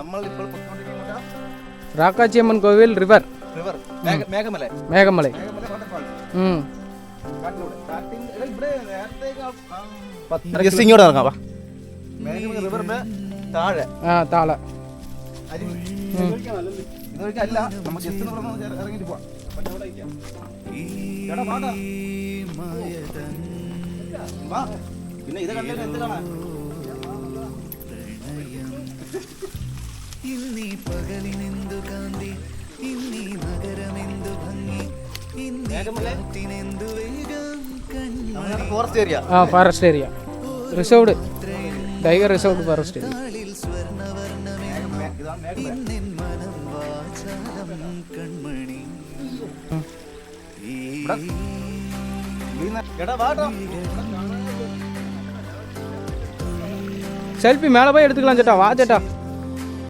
നമ്മളിപ്പോൾ ராக்காச்சியம்மன் கோவில் ரிவர் മേഘമല മേഘമலை ഇങ്ങോട്ട് ഇറങ്ങാം റിവറിന്റെ താഴെ താഴെ ഇതൊരിക്കല്ല നമ്മൾ ജസ്റ്റ് ഇറങ്ങിട്ട് പോവാം. പിന്നെ ഇത് കണ്ടിട്ട് എന്ത് കാണാൻ ഇന്നീ പകലിനെന്തു കാന്തി ഇന്നീ നഗരമെന്തു ഭംഗി ഇന്നീനെന്തു വേഗം കണ്ണി forest area forest area resort tiger resort forest area സ്വർണവർണ്ണമേ ഇന്നിൻ മനം വാചാലം കൺമണി செல்ஃபி மேலே போய் எடுத்துக்கலாம் சேட்டா வா சேட்டா